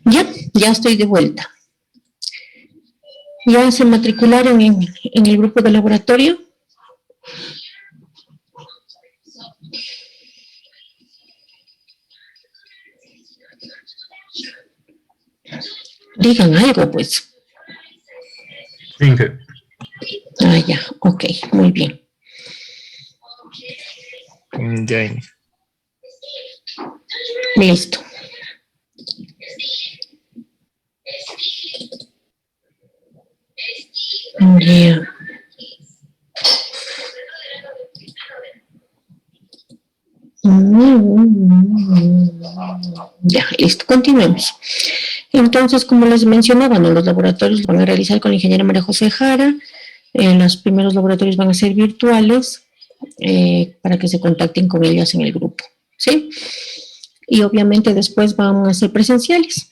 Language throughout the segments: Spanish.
Ya estoy de vuelta. ¿Ya se matricularon en el grupo de laboratorio? Digan algo, pues. Sí. Ya, ok, muy bien. Ya. Listo. Yeah. Ya, listo, continuemos. Entonces, como les mencionaba, ¿no? Los laboratorios van a realizar con la ingeniera María José Jara. Los primeros laboratorios van a ser virtuales para que se contacten con ellas en el grupo, ¿sí? Y obviamente después van a ser presenciales,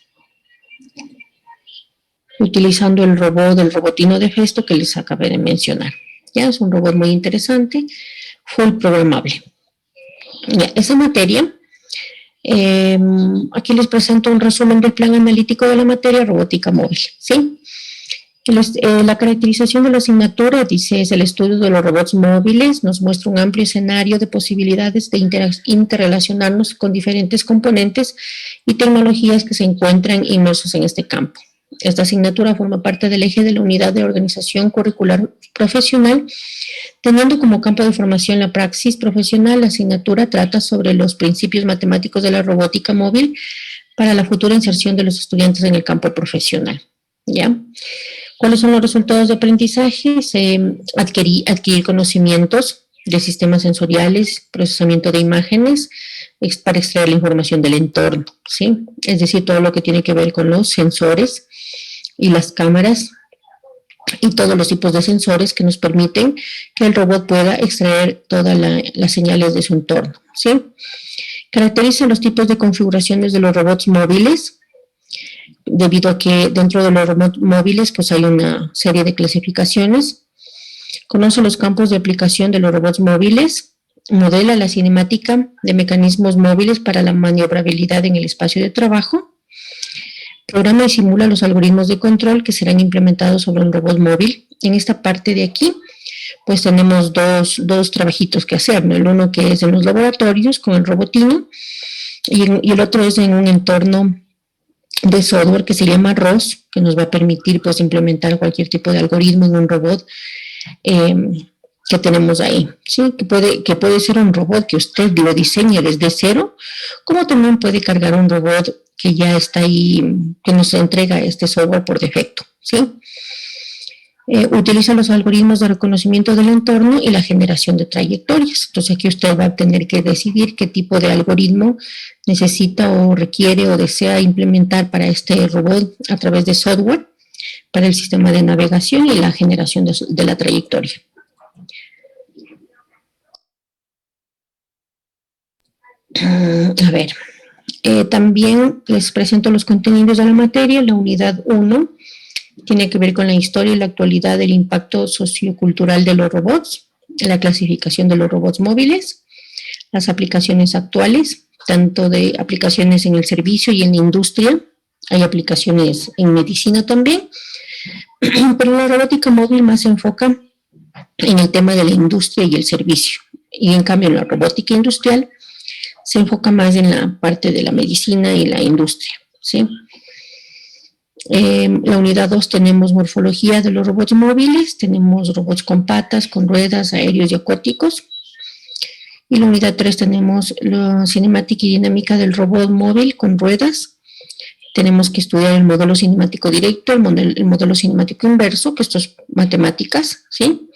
utilizando el robotino de Festo que les acabé de mencionar. Ya es un robot muy interesante, full programable. Ya, esa materia, aquí les presento un resumen del plan analítico de la materia robótica móvil, ¿sí? La caracterización de la asignatura, dice, es el estudio de los robots móviles, nos muestra un amplio escenario de posibilidades de interrelacionarnos con diferentes componentes y tecnologías que se encuentran inmersos en este campo. Esta asignatura forma parte del eje de la unidad de organización curricular profesional. Teniendo como campo de formación la praxis profesional, la asignatura trata sobre los principios matemáticos de la robótica móvil para la futura inserción de los estudiantes en el campo profesional. ¿Ya? ¿Cuáles son los resultados de aprendizaje? Adquirir conocimientos de sistemas sensoriales, procesamiento de imágenes, para extraer la información del entorno, ¿sí? Es decir, todo lo que tiene que ver con los sensores y las cámaras y todos los tipos de sensores que nos permiten que el robot pueda extraer todas las señales de su entorno, ¿sí? Caracteriza los tipos de configuraciones de los robots móviles, debido a que dentro de los robots móviles pues hay una serie de clasificaciones. Conoce los campos de aplicación de los robots móviles, modela la cinemática de mecanismos móviles para la maniobrabilidad en el espacio de trabajo, programa y simula los algoritmos de control que serán implementados sobre un robot móvil. En esta parte de aquí, pues tenemos dos trabajitos que hacer, ¿no? El uno que es en los laboratorios con el robotino y el otro es en un entorno de software que se llama ROS, que nos va a permitir pues implementar cualquier tipo de algoritmo en un robot que tenemos ahí, ¿sí? Que puede ser un robot que usted lo diseñe desde cero, como también puede cargar un robot que ya está ahí, que nos entrega este software por defecto, ¿sí? Utiliza los algoritmos de reconocimiento del entorno y la generación de trayectorias. Entonces aquí usted va a tener que decidir qué tipo de algoritmo necesita o requiere o desea implementar para este robot a través de software, para el sistema de navegación y la generación de la trayectoria. A ver, también les presento los contenidos de la materia. La unidad 1 tiene que ver con la historia y la actualidad del impacto sociocultural de los robots, la clasificación de los robots móviles, las aplicaciones actuales, tanto de aplicaciones en el servicio y en la industria, hay aplicaciones en medicina también, pero la robótica móvil más se enfoca en el tema de la industria y el servicio, y en cambio la robótica industrial se enfoca más en la parte de la medicina y la industria, ¿sí? La unidad 2 tenemos morfología de los robots móviles, tenemos robots con patas, con ruedas, aéreos y acuáticos. Y la unidad 3 tenemos la cinemática y dinámica del robot móvil con ruedas. Tenemos que estudiar el modelo cinemático directo, el modelo cinemático inverso, que esto es matemáticas, ¿sí?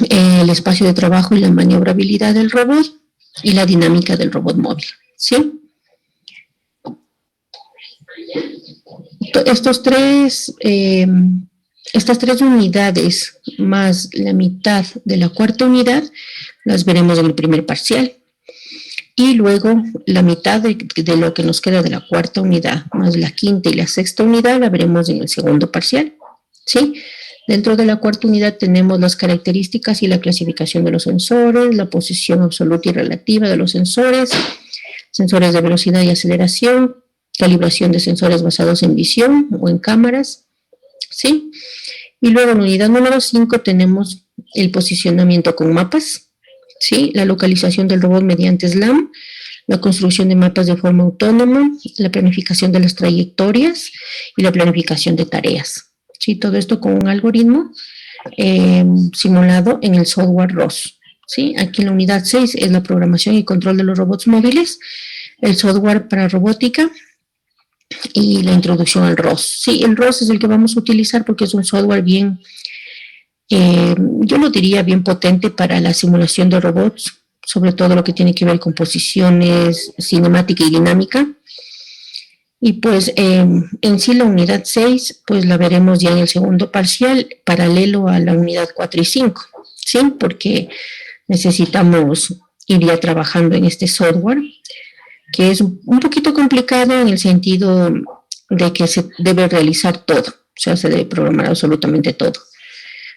El espacio de trabajo y la maniobrabilidad del robot y la dinámica del robot móvil, ¿sí? Estas tres unidades más la mitad de la cuarta unidad las veremos en el primer parcial y luego la mitad de lo que nos queda de la cuarta unidad más la quinta y la sexta unidad la veremos en el segundo parcial, ¿sí? Dentro de la cuarta unidad tenemos las características y la clasificación de los sensores, la posición absoluta y relativa de los sensores, sensores de velocidad y aceleración, calibración de sensores basados en visión o en cámaras, ¿sí? Y luego en unidad número 5 tenemos el posicionamiento con mapas, ¿sí? La localización del robot mediante SLAM, la construcción de mapas de forma autónoma, la planificación de las trayectorias y la planificación de tareas, ¿sí? Todo esto con un algoritmo simulado en el software ROS, ¿sí? Aquí en la unidad 6 es la programación y control de los robots móviles, el software para robótica y la introducción al ROS. Sí, el ROS es el que vamos a utilizar porque es un software bien, yo lo diría bien potente para la simulación de robots, sobre todo lo que tiene que ver con posiciones, cinemática y dinámica. Y pues en sí la unidad 6, pues la veremos ya en el segundo parcial, paralelo a la unidad 4 y 5, ¿sí? Porque necesitamos ir ya trabajando en este software, que es un poquito complicado en el sentido de que se debe realizar todo, o sea, se debe programar absolutamente todo.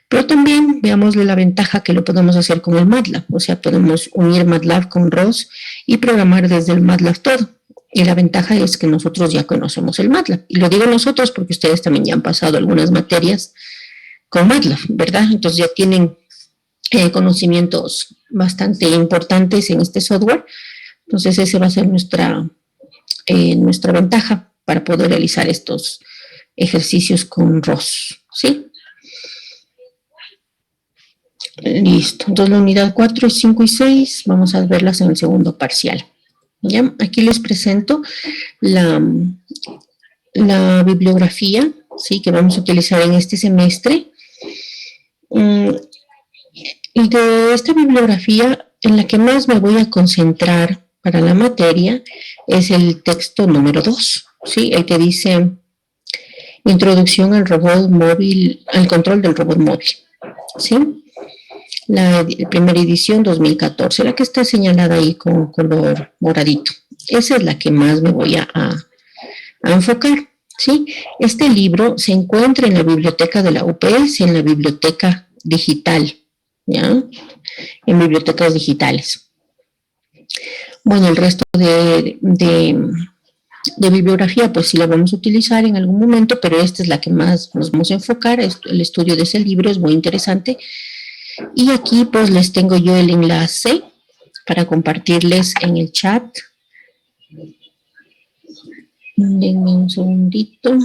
Pero también veámosle la ventaja que lo podemos hacer con el MATLAB, o sea, podemos unir MATLAB con ROS y programar desde el MATLAB todo. Y la ventaja es que nosotros ya conocemos el MATLAB. Y lo digo nosotros porque ustedes también ya han pasado algunas materias con MATLAB, ¿verdad? Entonces ya tienen conocimientos bastante importantes en este software. Entonces esa va a ser nuestra ventaja para poder realizar estos ejercicios con ROS, ¿sí? Listo. Entonces la unidad 4, 5 y 6 vamos a verlas en el segundo parcial. ¿Ya? Aquí les presento la bibliografía, ¿sí? Que vamos a utilizar en este semestre. Y de esta bibliografía, en la que más me voy a concentrar para la materia, es el texto número 2, ¿sí? El que dice Introducción al robot móvil, al control del robot móvil, ¿sí? La primera edición 2014, la que está señalada ahí con color moradito. Esa es la que más me voy a enfocar, ¿sí? Este libro se encuentra en la biblioteca de la UPS, en la biblioteca digital, ¿ya? En bibliotecas digitales. Bueno, el resto de bibliografía, pues sí la vamos a utilizar en algún momento, pero esta es la que más nos vamos a enfocar. El estudio de ese libro es muy interesante. Y aquí pues les tengo yo el enlace para compartirles en el chat. Denme un segundito.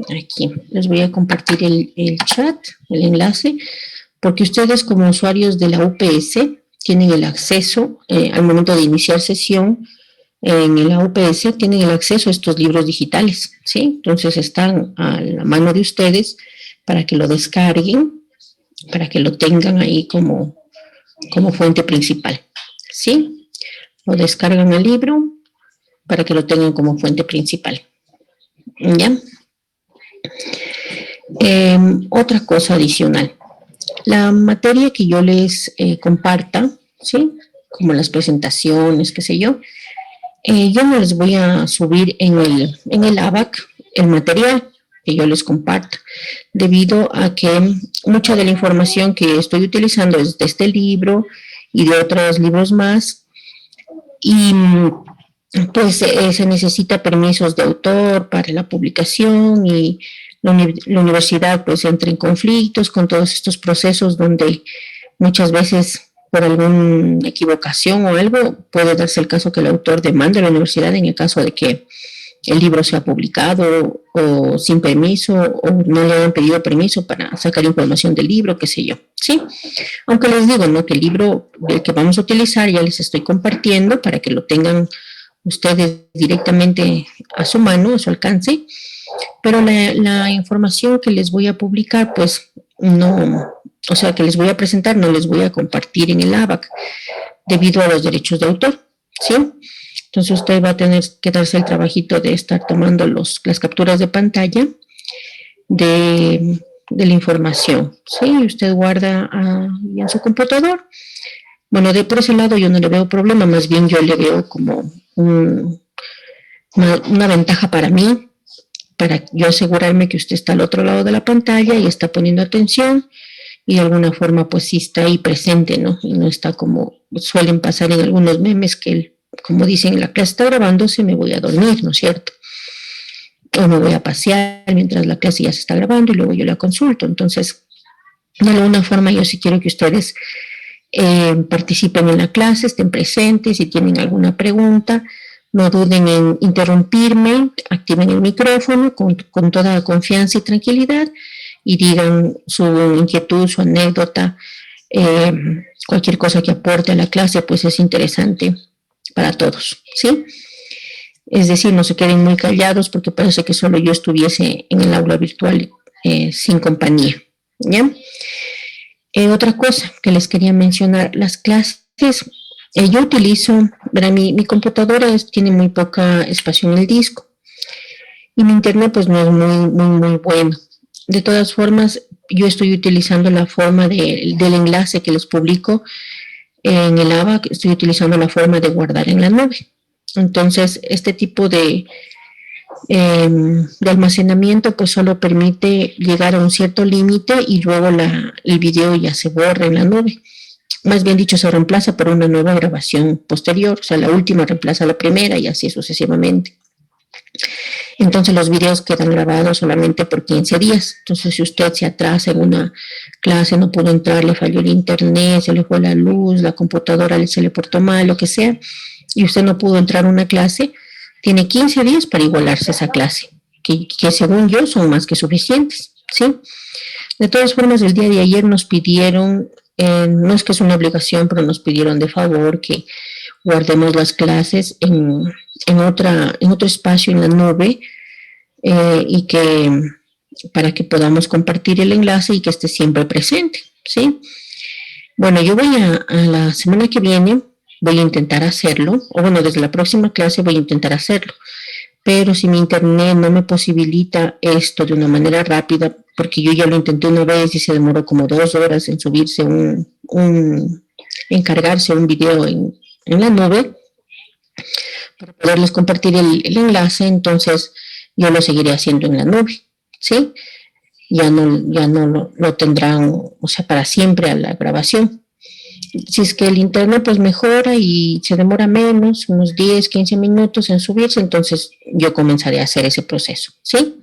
Aquí les voy a compartir el chat, el enlace, porque ustedes como usuarios de la UPS tienen el acceso al momento de iniciar sesión en la UPS, tienen el acceso a estos libros digitales, ¿sí? Entonces están a la mano de ustedes para que lo descarguen, para que lo tengan ahí como fuente principal, ¿sí? Lo descargan al libro para que lo tengan como fuente principal, ¿ya? Otra cosa adicional, la materia que yo les comparta, ¿sí? Como las presentaciones, qué sé yo no les voy a subir en el ABAC el material que yo les comparto, debido a que mucha de la información que estoy utilizando es de este libro y de otros libros más, y pues se necesita permisos de autor para la publicación, y la universidad pues entra en conflictos con todos estos procesos donde muchas veces por alguna equivocación o algo puede darse el caso que el autor demande a la universidad en el caso de que el libro sea publicado o sin permiso, o no le hayan pedido permiso para sacar información del libro, qué sé yo, ¿sí? Aunque les digo, ¿no? Que el libro que vamos a utilizar ya les estoy compartiendo para que lo tengan ustedes directamente a su mano, a su alcance, pero la información que les voy a publicar, pues no, o sea, que les voy a presentar, no les voy a compartir en el ABAC debido a los derechos de autor, ¿sí? Entonces usted va a tener que darse el trabajito de estar tomando las capturas de pantalla de la información, ¿sí? Usted guarda en su computador. Bueno, por ese lado yo no le veo problema, más bien yo le veo como una ventaja para mí, para yo asegurarme que usted está al otro lado de la pantalla y está poniendo atención, y de alguna forma pues sí está ahí presente, ¿no? Y no está como suelen pasar en algunos memes, que como dicen, la clase está grabándose, me voy a dormir, ¿no es cierto? O me voy a pasear mientras la clase ya se está grabando y luego yo la consulto. Entonces, de alguna forma yo sí quiero que ustedes participen en la clase, estén presentes, si tienen alguna pregunta, no duden en interrumpirme, activen el micrófono con toda confianza y tranquilidad y digan su inquietud, su anécdota, cualquier cosa que aporte a la clase, pues es interesante para todos, ¿sí? Es decir, no se queden muy callados porque parece que solo yo estuviese en el aula virtual sin compañía, ¿ya? Otra cosa que les quería mencionar, las clases, yo utilizo, mi computadora tiene muy poca espacio en el disco y mi internet pues no es muy bueno. De todas formas, yo estoy utilizando la forma del enlace que les publico en el ABA, estoy utilizando la forma de guardar en la nube. Entonces, este tipo de almacenamiento pues solo permite llegar a un cierto límite y luego el video ya se borra en la nube. Más bien dicho, se reemplaza por una nueva grabación posterior, o sea, la última reemplaza a la primera y así sucesivamente. Entonces los videos quedan grabados solamente por 15 días. Entonces si usted se atrasa en una clase, no pudo entrar, le falló el internet, se le fue la luz, la computadora se le portó mal, lo que sea, y usted no pudo entrar a una clase, tiene 15 días para igualarse a esa clase, que según yo son más que suficientes, ¿sí? De todas formas, el día de ayer nos pidieron, no es que es una obligación, pero nos pidieron de favor que guardemos las clases en otro espacio en la nube y que para que podamos compartir el enlace y que esté siempre presente, ¿sí? Bueno, yo voy a la semana que viene, voy a intentar hacerlo, o bueno, desde la próxima clase voy a intentar hacerlo, pero si mi internet no me posibilita esto de una manera rápida, porque yo ya lo intenté una vez y se demoró como 2 horas en subirse en cargarse un video en la nube, para poderles compartir el enlace, entonces yo lo seguiré haciendo en la nube, ¿sí? Ya no lo tendrán, o sea, para siempre a la grabación. Si es que el internet pues mejora y se demora menos, unos 10, 15 minutos en subirse, entonces yo comenzaré a hacer ese proceso, ¿sí?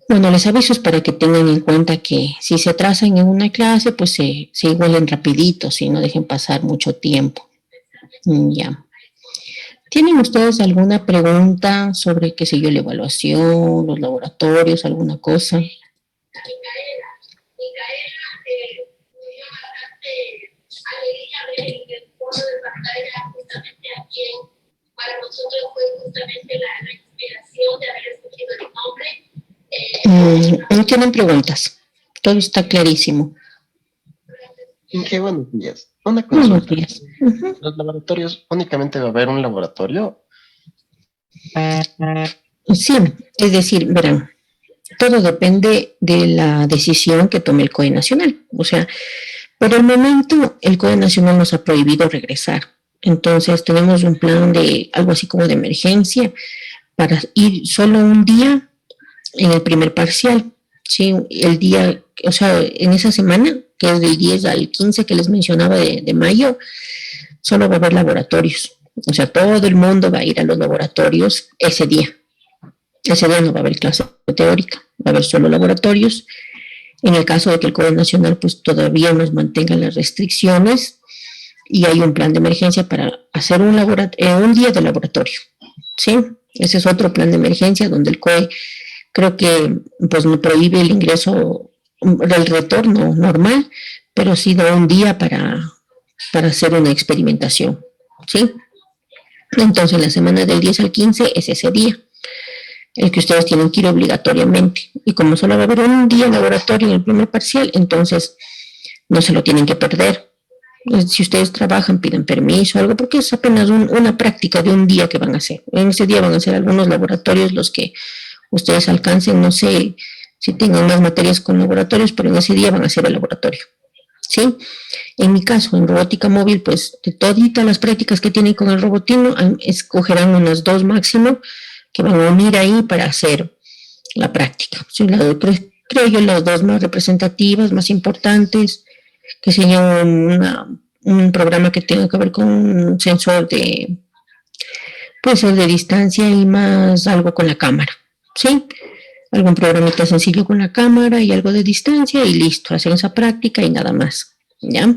Bueno, les aviso es para que tengan en cuenta que si se atrasan en una clase, pues se igualen rapidito, si no dejen pasar mucho tiempo. Ya. ¿Tienen ustedes alguna pregunta sobre, qué sé yo, la evaluación, los laboratorios, alguna cosa? Para nosotros fue justamente la inspiración de haber escogido el nombre. No tienen preguntas, todo está clarísimo. Buenos días. Una consulta. Buenos días. ¿Los laboratorios, únicamente va a haber un laboratorio? Sí, es decir, verán, todo depende de la decisión que tome el COE Nacional. O sea, por el momento el COE Nacional nos ha prohibido regresar. Entonces tenemos un plan de algo así como de emergencia para ir solo un día en el primer parcial. Sí, el día, o sea, en esa semana, que es del 10 al 15 que les mencionaba de mayo, solo va a haber laboratorios. O sea, todo el mundo va a ir a los laboratorios ese día. Ese día no va a haber clase teórica, va a haber solo laboratorios. En el caso de que el COE Nacional pues todavía nos mantenga las restricciones y hay un plan de emergencia para hacer un día de laboratorio, ¿sí? Ese es otro plan de emergencia donde el COE creo que pues no prohíbe el ingreso, el retorno normal, pero sí da un día para hacer una experimentación, ¿sí? Entonces la semana del 10 al 15 es ese día, el que ustedes tienen que ir obligatoriamente. Y como solo va a haber un día laboratorio en el primer parcial, entonces no se lo tienen que perder. Si ustedes trabajan, piden permiso o algo, porque es apenas una práctica de un día que van a hacer. En ese día van a ser algunos laboratorios los que ustedes alcancen, no sé si tengan más materias con laboratorios, pero en ese día van a hacer el laboratorio, ¿sí? En mi caso, en robótica móvil, pues de toditas las prácticas que tienen con el robotino, escogerán unas 2 máximo que van a unir ahí para hacer la práctica. Sí, creo yo las 2 más representativas, más importantes, que serían un programa que tenga que ver con un sensor de, puede ser de distancia y más algo con la cámara, ¿sí? Algún programita sencillo con la cámara y algo de distancia y listo, hacen esa práctica y nada más, ¿ya?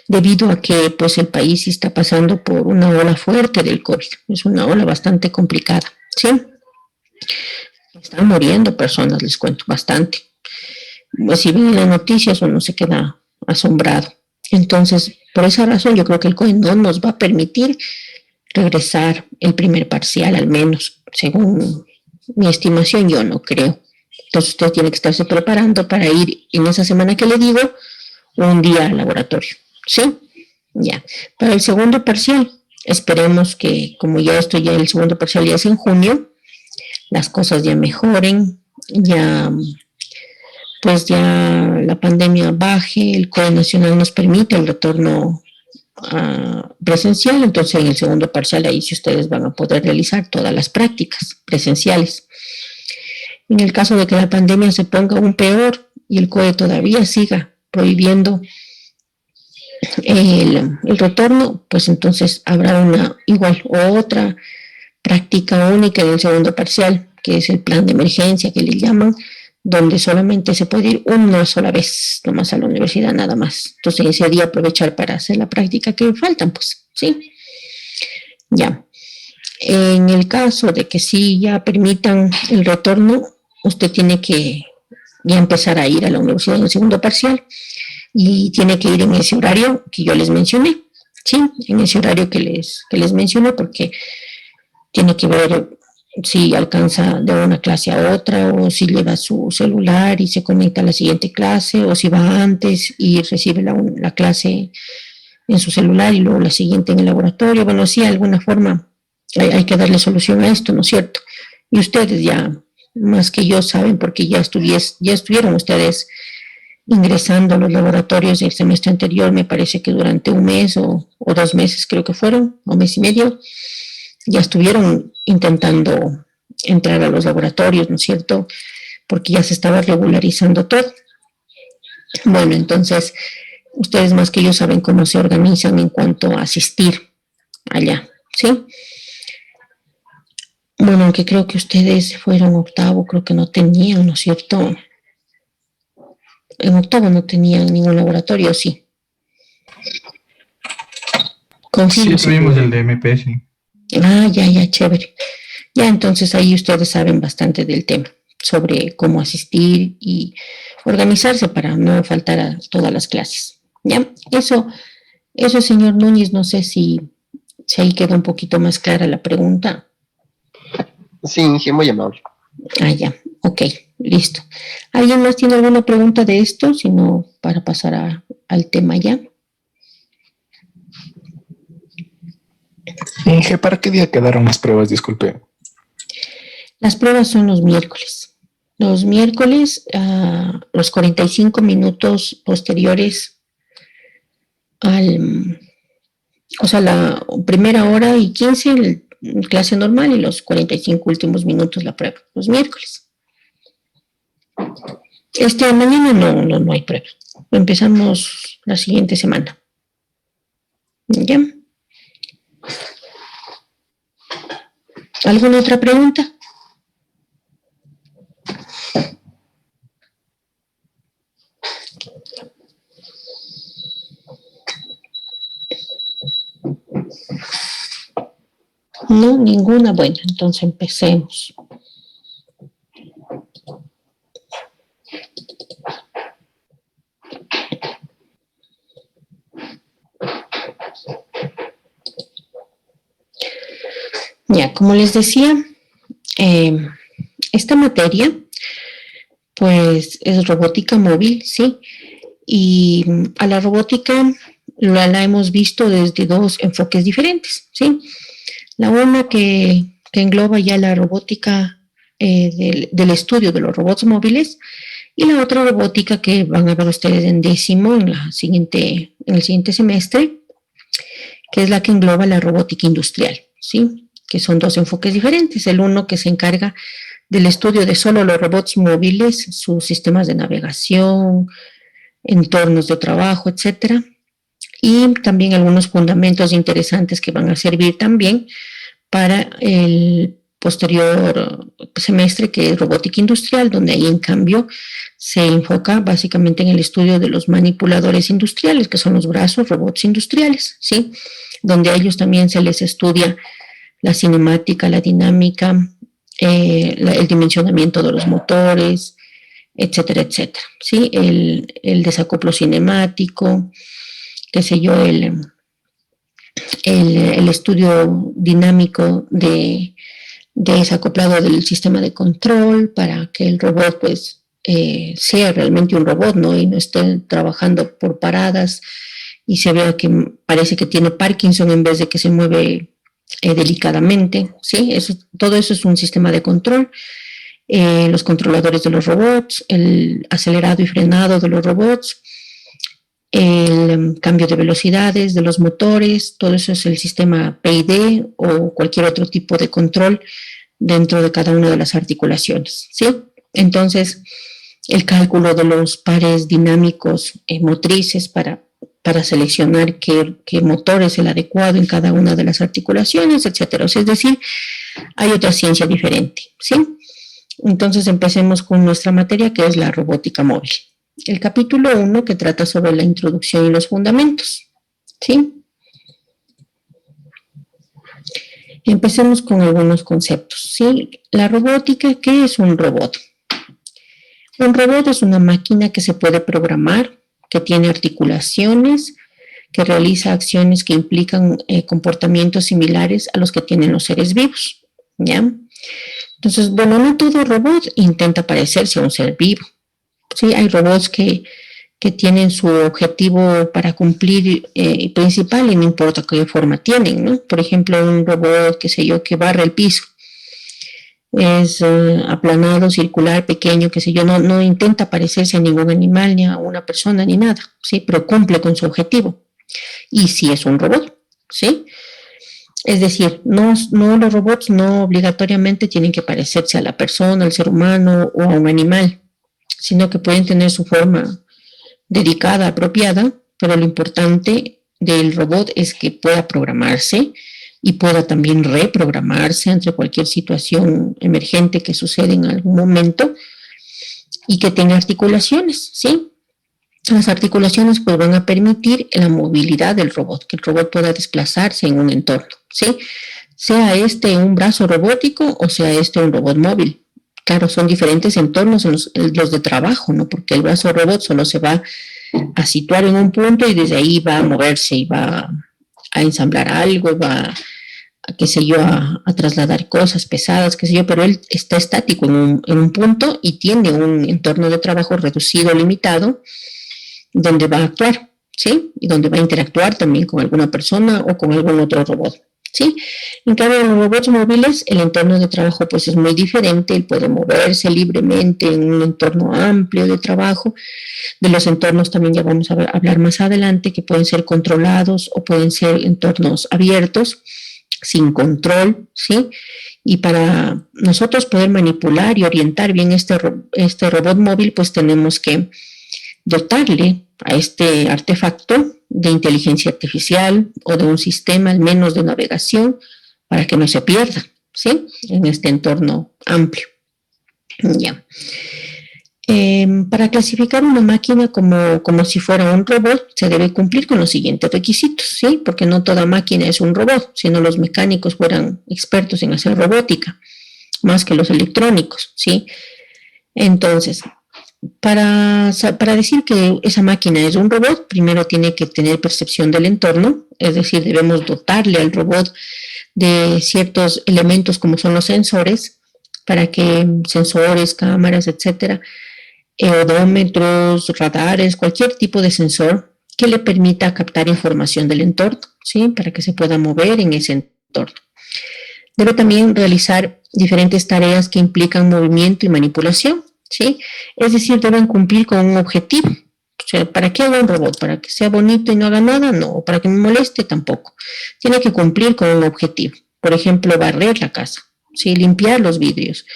Debido a que pues el país está pasando por una ola fuerte del COVID, es una ola bastante complicada, ¿sí? Están muriendo personas, les cuento, bastante. Pues, si ven las noticias uno se queda asombrado. Entonces, por esa razón yo creo que el COE no nos va a permitir regresar el primer parcial, al menos, según mi estimación, yo no creo. Entonces usted tiene que estarse preparando para ir en esa semana que le digo, un día al laboratorio, ¿sí? Ya. Para el segundo parcial, esperemos que, como ya el segundo parcial ya es en junio, las cosas ya mejoren, ya pues ya la pandemia baje, el COE nacional nos permite el retorno presencial, entonces en el segundo parcial ahí sí ustedes van a poder realizar todas las prácticas presenciales. En el caso de que la pandemia se ponga aún peor y el COE todavía siga prohibiendo el retorno, pues entonces habrá una igual o otra práctica única en el segundo parcial, que es el plan de emergencia que le llaman, donde solamente se puede ir una sola vez nomás a la universidad, nada más. Entonces ese día aprovechar para hacer la práctica que faltan, pues, ¿sí? Ya. En el caso de que sí ya permitan el retorno, usted tiene que ya empezar a ir a la universidad en el segundo parcial y tiene que ir en ese horario que yo les mencioné, ¿sí? En ese horario que les mencioné, porque tiene que ver si alcanza de una clase a otra o si lleva su celular y se conecta a la siguiente clase o si va antes y recibe la clase en su celular y luego la siguiente en el laboratorio. Bueno, sí, de alguna forma hay que darle solución a esto, ¿no es cierto? Y ustedes ya, más que yo, saben porque ya estuvieron ustedes ingresando a los laboratorios el semestre anterior, me parece que durante un mes o 2 meses creo que fueron, o mes y medio, ya estuvieron intentando entrar a los laboratorios, ¿no es cierto? Porque ya se estaba regularizando todo. Bueno, entonces, ustedes más que yo saben cómo se organizan en cuanto a asistir allá, ¿sí? Bueno, aunque creo que ustedes fueron octavo, creo que no tenían, ¿no es cierto? En octavo no tenían ningún laboratorio, sí. Sí, tuvimos el de MPS. Ya, chévere. Ya, entonces ahí ustedes saben bastante del tema, sobre cómo asistir y organizarse para no faltar a todas las clases. Ya, eso, señor Núñez, no sé si ahí queda un poquito más clara la pregunta. Sí, muy amable. Ya, ok, listo. ¿Alguien más tiene alguna pregunta de esto? Si no, para pasar al tema ya. Inge, ¿para qué día quedaron las pruebas? Disculpe. Las pruebas son los miércoles. Los miércoles, los 45 minutos posteriores o sea, la primera hora y 15, clase normal, y los 45 últimos minutos la prueba, los miércoles. Mañana no hay prueba. Empezamos la siguiente semana. ¿Ya? ¿Alguna otra pregunta? No, ninguna. Bueno, entonces empecemos. Ya, como les decía, esta materia, pues, es robótica móvil, ¿sí? Y a la robótica la hemos visto desde 2 enfoques diferentes, ¿sí? La una que engloba ya la robótica del estudio de los robots móviles, y la otra robótica que van a ver ustedes en décimo, en el siguiente semestre, que es la que engloba la robótica industrial, ¿sí? Que son 2 enfoques diferentes. El uno que se encarga del estudio de solo los robots móviles, sus sistemas de navegación, entornos de trabajo, etcétera. y también algunos fundamentos interesantes que van a servir también para el posterior semestre, que es robótica industrial, donde ahí en cambio se enfoca básicamente en el estudio de los manipuladores industriales, que son los brazos robots industriales, ¿sí? Donde a ellos también se les estudia la cinemática, la dinámica, el dimensionamiento de los motores, etcétera, etcétera, ¿sí? El desacoplo cinemático, qué sé yo, el estudio dinámico de desacoplado del sistema de control para que el robot pues sea realmente un robot, ¿no? Y no esté trabajando por paradas y se vea que parece que tiene Parkinson en vez de que se mueve delicadamente, ¿sí? Todo eso es un sistema de control. Los controladores de los robots, el acelerado y frenado de los robots, el cambio de velocidades de los motores, todo eso es el sistema PID o cualquier otro tipo de control dentro de cada una de las articulaciones, ¿sí? Entonces, el cálculo de los pares dinámicos motrices para seleccionar qué motor es el adecuado en cada una de las articulaciones, etcétera. Es decir, hay otra ciencia diferente, ¿sí? Entonces, empecemos con nuestra materia, que es la robótica móvil. El capítulo 1, que trata sobre la introducción y los fundamentos, ¿sí? Empecemos con algunos conceptos, ¿sí? La robótica, ¿qué es un robot? Un robot es una máquina que se puede programar, que tiene articulaciones, que realiza acciones que implican comportamientos similares a los que tienen los seres vivos, ¿ya? Entonces, bueno, no todo robot intenta parecerse a un ser vivo. Sí, hay robots que tienen su objetivo para cumplir principal y no importa qué forma tienen, ¿no? Por ejemplo, un robot, qué sé yo, que barre el piso. Es aplanado, circular, pequeño, qué sé yo, no intenta parecerse a ningún animal, ni a una persona, ni nada, ¿sí? Pero cumple con su objetivo. Y sí es un robot, ¿sí? Es decir, los robots no obligatoriamente tienen que parecerse a la persona, al ser humano o a un animal, sino que pueden tener su forma dedicada, apropiada, pero lo importante del robot es que pueda programarse y pueda también reprogramarse ante cualquier situación emergente que sucede en algún momento y que tenga articulaciones, ¿sí? Las articulaciones pues van a permitir la movilidad del robot, que el robot pueda desplazarse en un entorno, ¿sí? Sea este un brazo robótico o sea este un robot móvil. Claro, son diferentes entornos los de trabajo, ¿no? Porque el brazo robot solo se va a situar en un punto y desde ahí va a moverse y va a ensamblar algo, va qué sé yo, a trasladar cosas pesadas, qué sé yo, pero él está estático en un punto y tiene un entorno de trabajo reducido, limitado, donde va a actuar, ¿sí? Y donde va a interactuar también con alguna persona o con algún otro robot, ¿sí? En cambio, en los robots móviles, el entorno de trabajo pues es muy diferente, él puede moverse libremente en un entorno amplio de trabajo. De los entornos también ya vamos a hablar más adelante, que pueden ser controlados o pueden ser entornos abiertos, sin control, ¿sí? Y para nosotros poder manipular y orientar bien este robot móvil, pues tenemos que dotarle a este artefacto de inteligencia artificial o de un sistema al menos de navegación para que no se pierda, ¿sí? En este entorno amplio. Ya. Para clasificar una máquina como si fuera un robot, se debe cumplir con los siguientes requisitos, ¿sí? Porque no toda máquina es un robot, sino los mecánicos fueran expertos en hacer robótica, más que los electrónicos, ¿sí? Entonces, para decir que esa máquina es un robot, primero tiene que tener percepción del entorno, es decir, debemos dotarle al robot de ciertos elementos como son los sensores, para que sensores, cámaras, etcétera, odómetros, radares, cualquier tipo de sensor que le permita captar información del entorno, ¿sí? Para que se pueda mover en ese entorno. Debe también realizar diferentes tareas que implican movimiento y manipulación, ¿sí? Es decir, deben cumplir con un objetivo. O sea, ¿para qué hago un robot? ¿Para que sea bonito y no haga nada? No. ¿Para que me moleste? Tampoco. Tiene que cumplir con un objetivo. Por ejemplo, barrer la casa, ¿sí? Limpiar los vidrios,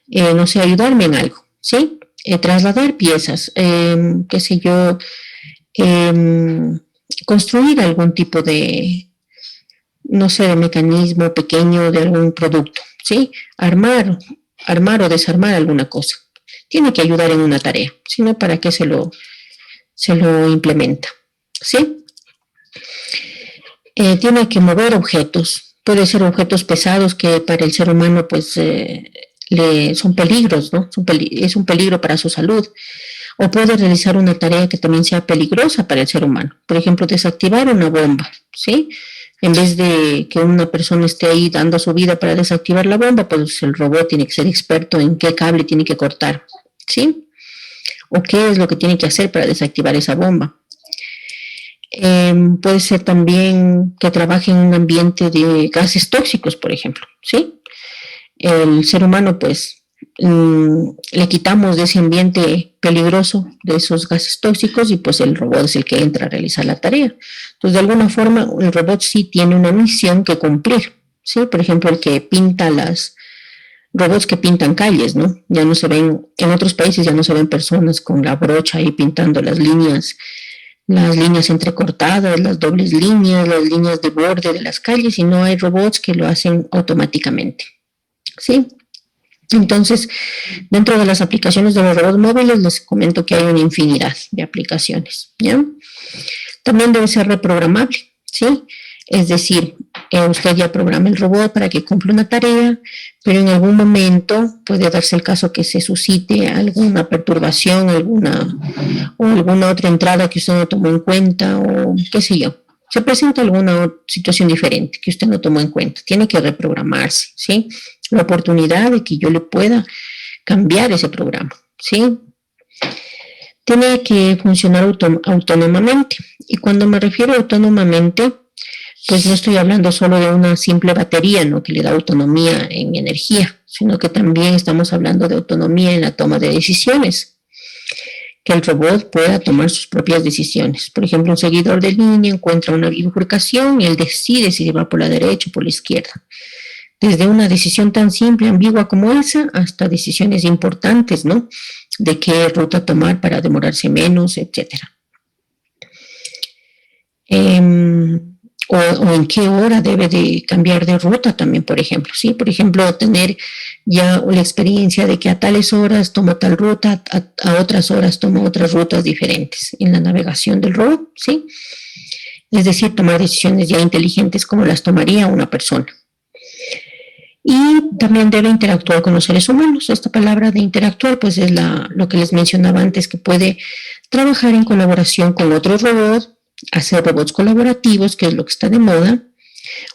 no sé, ayudarme en algo, ¿sí? Trasladar piezas, qué sé yo, construir algún tipo de, no sé, de mecanismo pequeño de algún producto, ¿sí? Armar o desarmar alguna cosa. Tiene que ayudar en una tarea, si no, ¿para qué se lo implementa? ¿Sí? Tiene que mover objetos. Puede ser objetos pesados que para el ser humano pues son peligros, ¿no? Es un peligro para su salud. O puede realizar una tarea que también sea peligrosa para el ser humano. Por ejemplo, desactivar una bomba, ¿sí? En vez de que una persona esté ahí dando su vida para desactivar la bomba, pues el robot tiene que ser experto en qué cable tiene que cortar, ¿sí? O qué es lo que tiene que hacer para desactivar esa bomba. Puede ser también que trabaje en un ambiente de gases tóxicos, por ejemplo, ¿sí? El ser humano, pues, le quitamos de ese ambiente peligroso, de esos gases tóxicos, y pues el robot es el que entra a realizar la tarea. Entonces, de alguna forma, el robot sí tiene una misión que cumplir, ¿sí? Por ejemplo, el que pinta robots que pintan calles, ¿no? Ya no se ven, en otros países ya no se ven personas con la brocha ahí pintando las líneas entrecortadas, las dobles líneas, las líneas de borde de las calles, y no hay robots que lo hacen automáticamente, ¿sí? Entonces, dentro de las aplicaciones de los robots móviles, les comento que hay una infinidad de aplicaciones, ¿ya? También debe ser reprogramable, ¿sí? Es decir, usted ya programa el robot para que cumpla una tarea, pero en algún momento puede darse el caso que se suscite alguna perturbación, alguna otra entrada que usted no tomó en cuenta, o qué sé yo. Se presenta alguna situación diferente que usted no tomó en cuenta. Tiene que reprogramarse, ¿sí? La oportunidad de que yo le pueda cambiar ese programa, ¿sí? Tiene que funcionar autónomamente. Y cuando me refiero a autónomamente, pues no estoy hablando solo de una simple batería, ¿no?, que le da autonomía en energía, sino que también estamos hablando de autonomía en la toma de decisiones, que el robot pueda tomar sus propias decisiones. Por ejemplo, un seguidor de línea encuentra una bifurcación y él decide si va por la derecha o por la izquierda. Desde una decisión tan simple, ambigua como esa, hasta decisiones importantes, ¿no?, de qué ruta tomar para demorarse menos, etcétera. O en qué hora debe de cambiar de ruta también, por ejemplo, ¿sí? Por ejemplo, tener ya la experiencia de que a tales horas toma tal ruta, a otras horas toma otras rutas diferentes en la navegación del robot, ¿sí? Es decir, tomar decisiones ya inteligentes como las tomaría una persona. Y también debe interactuar con los seres humanos. Esta palabra de interactuar, pues es lo que les mencionaba antes, que puede trabajar en colaboración con otros robots, hacer robots colaborativos, que es lo que está de moda,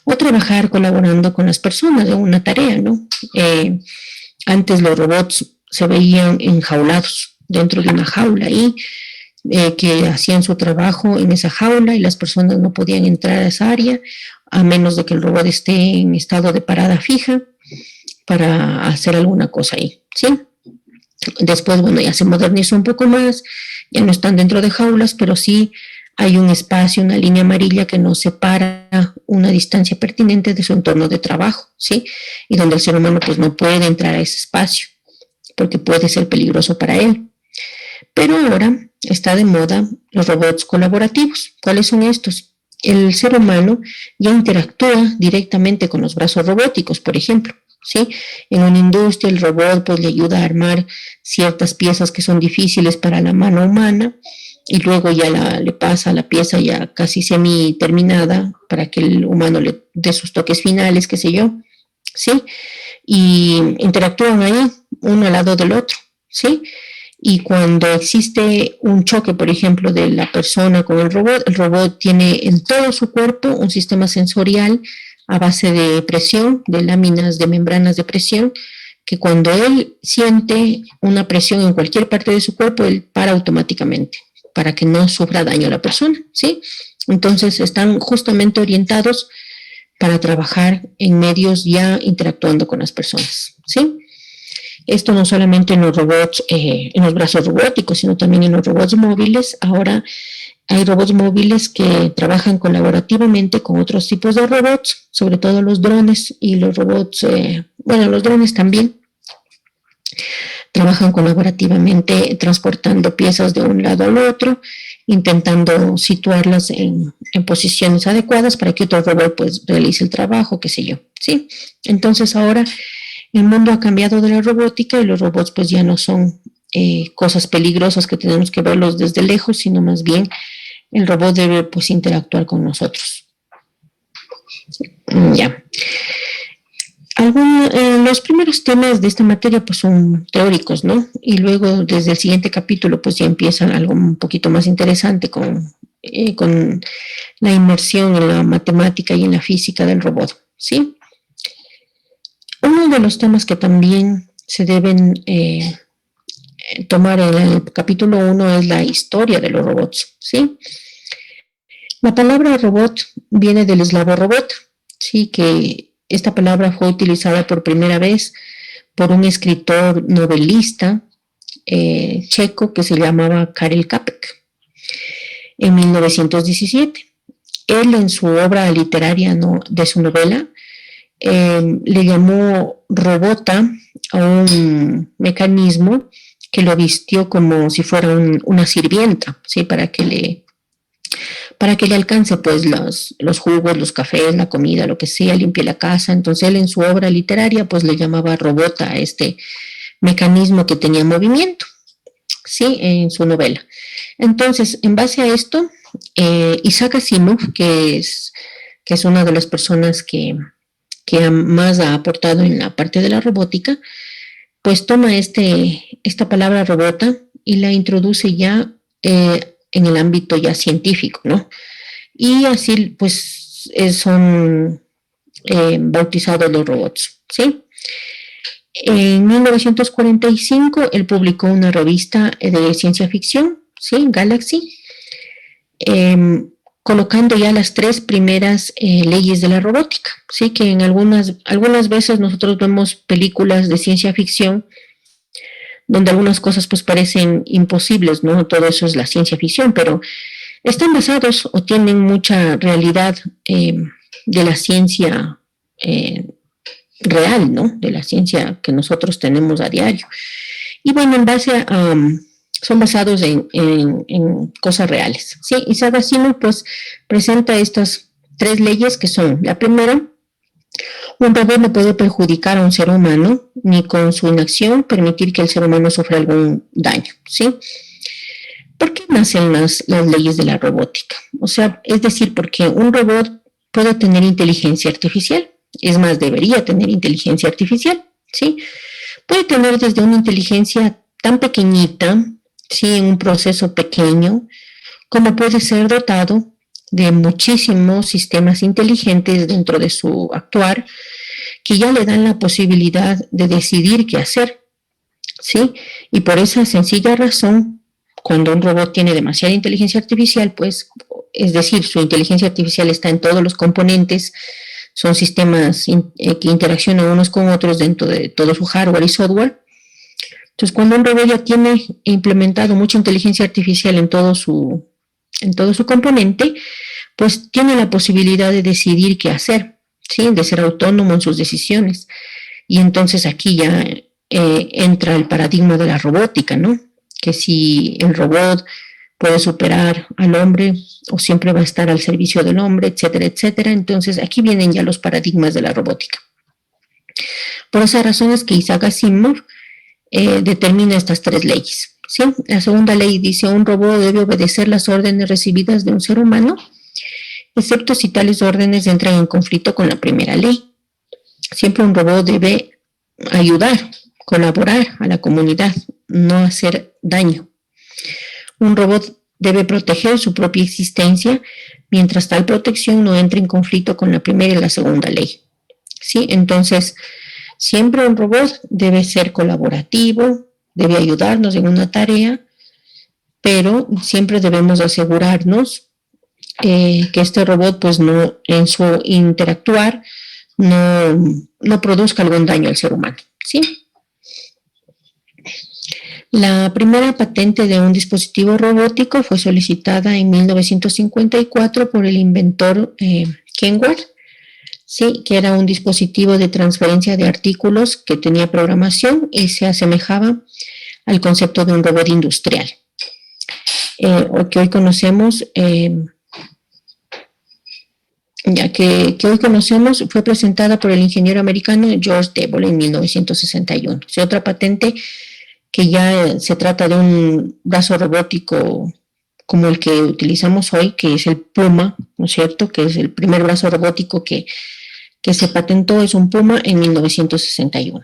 o trabajar colaborando con las personas en una tarea, ¿no? Antes los robots se veían enjaulados dentro de una jaula y que hacían su trabajo en esa jaula, y las personas no podían entrar a esa área a menos de que el robot esté en estado de parada fija para hacer alguna cosa ahí, ¿sí? Después, bueno, ya se modernizó un poco más, ya no están dentro de jaulas, pero sí hay un espacio, una línea amarilla que nos separa una distancia pertinente de su entorno de trabajo, ¿sí? Y donde el ser humano pues no puede entrar a ese espacio porque puede ser peligroso para él. Pero ahora está de moda los robots colaborativos. ¿Cuáles son estos? El ser humano ya interactúa directamente con los brazos robóticos, por ejemplo, ¿sí? En una industria el robot pues le ayuda a armar ciertas piezas que son difíciles para la mano humana, y luego ya le pasa la pieza ya casi semi terminada para que el humano le dé sus toques finales, qué sé yo, ¿sí? Y interactúan ahí uno al lado del otro, ¿sí? Y cuando existe un choque, por ejemplo, de la persona con el robot tiene en todo su cuerpo un sistema sensorial a base de presión, de láminas de membranas de presión, que cuando él siente una presión en cualquier parte de su cuerpo, él para automáticamente para que no sufra daño a la persona, ¿sí? Entonces están justamente orientados para trabajar en medios ya interactuando con las personas, ¿sí? Esto no solamente en los robots, en los brazos robóticos, sino también en los robots móviles. Ahora hay robots móviles que trabajan colaborativamente con otros tipos de robots, sobre todo los drones y los robots, los drones también trabajan colaborativamente transportando piezas de un lado al otro, intentando situarlas en posiciones adecuadas para que otro robot pues realice el trabajo, qué sé yo, ¿sí? Entonces ahora el mundo ha cambiado de la robótica y los robots pues ya no son cosas peligrosas que tenemos que verlos desde lejos, sino más bien el robot debe pues interactuar con nosotros. Ya. Los primeros temas de esta materia pues son teóricos, ¿no? Y luego desde el siguiente capítulo pues ya empiezan algo un poquito más interesante con la inmersión en la matemática y en la física del robot, ¿sí? Uno de los temas que también se deben tomar en el capítulo 1 es la historia de los robots, ¿sí? La palabra robot viene del eslavo robot, ¿sí? Que esta palabra fue utilizada por primera vez por un escritor novelista checo que se llamaba Karel Čapek en 1917. Él en su obra literaria de su novela le llamó robota a un mecanismo que lo vistió como si fuera una sirvienta, ¿sí? Para que le alcance pues los jugos, los cafés, la comida, lo que sea, limpie la casa. Entonces él en su obra literaria pues le llamaba robota a este mecanismo que tenía movimiento, ¿sí? En su novela. Entonces, en base a esto, Isaac Asimov, que es una de las personas que más ha aportado en la parte de la robótica, pues toma esta palabra robota y la introduce ya en el ámbito ya científico, ¿no? Y así pues son bautizados los robots, ¿sí? En 1945 él publicó una revista de ciencia ficción, ¿sí? Galaxy, colocando ya las 3 primeras leyes de la robótica, ¿sí? Que en algunas veces nosotros vemos películas de ciencia ficción donde algunas cosas pues parecen imposibles, ¿no? Todo eso es la ciencia ficción, pero están basados o tienen mucha realidad de la ciencia real, ¿no? De la ciencia que nosotros tenemos a diario. Y bueno, en base a... son basados en cosas reales, ¿sí? Isaac Asimov pues presenta estas 3 leyes que son, la primera, un robot no puede perjudicar a un ser humano ni con su inacción permitir que el ser humano sufra algún daño, ¿sí? ¿Por qué nacen las leyes de la robótica? O sea, es decir, porque un robot puede tener inteligencia artificial, es más, debería tener inteligencia artificial, ¿sí? Puede tener desde una inteligencia tan pequeñita, ¿sí? En un proceso pequeño, como puede ser dotado de muchísimos sistemas inteligentes dentro de su actuar que ya le dan la posibilidad de decidir qué hacer, ¿sí? Y por esa sencilla razón, cuando un robot tiene demasiada inteligencia artificial, pues, es decir, su inteligencia artificial está en todos los componentes, son sistemas que interaccionan unos con otros dentro de todo su hardware y software. Entonces, cuando un robot ya tiene implementado mucha inteligencia artificial en todo su componente, pues tiene la posibilidad de decidir qué hacer, ¿sí? De ser autónomo en sus decisiones. Y entonces aquí ya entra el paradigma de la robótica, ¿no? Que si el robot puede superar al hombre o siempre va a estar al servicio del hombre, etcétera, etcétera. Entonces aquí vienen ya los paradigmas de la robótica. Por esa razón es que Isaac Asimov determina estas 3 leyes, ¿sí? La segunda ley dice: un robot debe obedecer las órdenes recibidas de un ser humano, excepto si tales órdenes entran en conflicto con la primera ley. Siempre un robot debe ayudar, colaborar a la comunidad, no hacer daño. Un robot debe proteger su propia existencia mientras tal protección no entre en conflicto con la primera y la segunda ley, ¿sí? Entonces, siempre un robot debe ser colaborativo, debe ayudarnos en una tarea, pero siempre debemos asegurarnos que este robot, pues, no, en su interactuar, no produzca algún daño al ser humano, ¿sí? La primera patente de un dispositivo robótico fue solicitada en 1954 por el inventor Kenworth, ¿sí? Que era un dispositivo de transferencia de artículos que tenía programación y se asemejaba al concepto de un robot industrial. o que hoy conocemos, fue presentada por el ingeniero americano George Devol en 1961. Es otra patente que ya se trata de un brazo robótico como el que utilizamos hoy, que es el Puma, ¿no es cierto? Que es el primer brazo robótico que se patentó, es un Puma en 1961.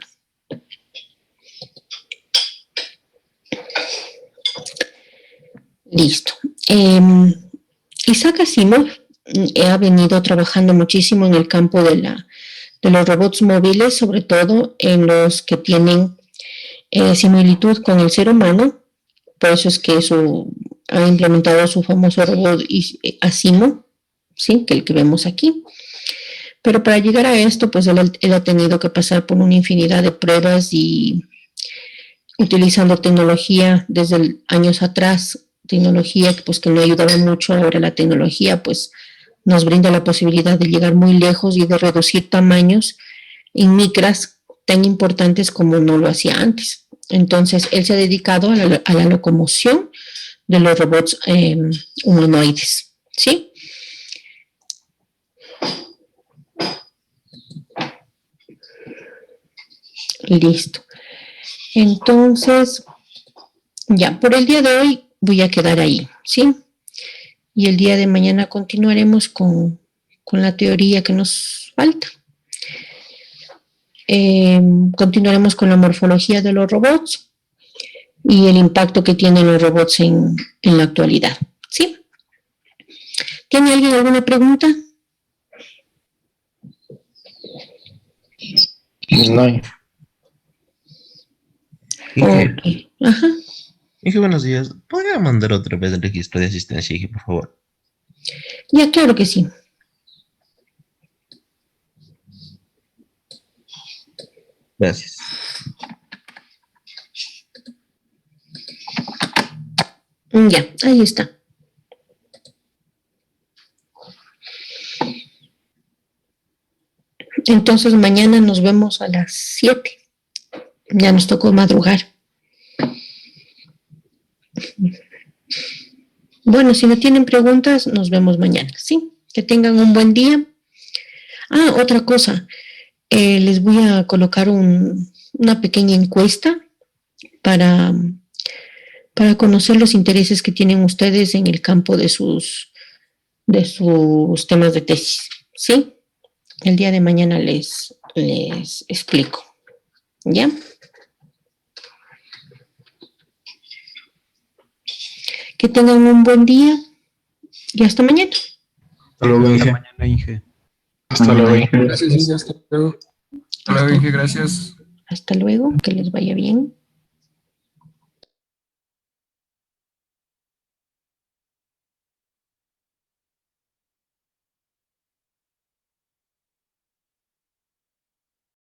Listo. Isaac Asimov ha venido trabajando muchísimo en el campo de los robots móviles, sobre todo en los que tienen similitud con el ser humano. Por eso es que ha implementado su famoso robot Asimov, ¿sí? Que el que vemos aquí. Pero para llegar a esto, pues él ha tenido que pasar por una infinidad de pruebas y utilizando tecnología desde años atrás, tecnología pues, que no ayudaba mucho. Ahora la tecnología pues, nos brinda la posibilidad de llegar muy lejos y de reducir tamaños en micras tan importantes como no lo hacía antes. Entonces, él se ha dedicado a la locomoción de los robots humanoides, ¿sí? Listo. Entonces, ya, por el día de hoy voy a quedar ahí, ¿sí? Y el día de mañana continuaremos con la teoría que nos falta. Continuaremos con la morfología de los robots y el impacto que tienen los robots en la actualidad, ¿sí? ¿Tiene alguien alguna pregunta? No. Inge, Ajá. Inge, buenos días. ¿Podría mandar otra vez el registro de asistencia, Inge, por favor? Ya, claro que sí. Gracias. Ya, ahí está. Entonces mañana nos vemos a las 7. Ya nos tocó madrugar. Bueno, si no tienen preguntas, nos vemos mañana, ¿sí? Que tengan un buen día. Ah, otra cosa. Les voy a colocar una pequeña encuesta para conocer los intereses que tienen ustedes en el campo de sus temas de tesis, ¿sí? El día de mañana les explico, ¿ya? Que tengan un buen día y hasta mañana. Hasta luego, Inge. Mañana, Inge. Hasta luego. Inge. Gracias, Inge. Hasta luego. Hasta luego, Inge. Gracias. Hasta luego, que les vaya bien.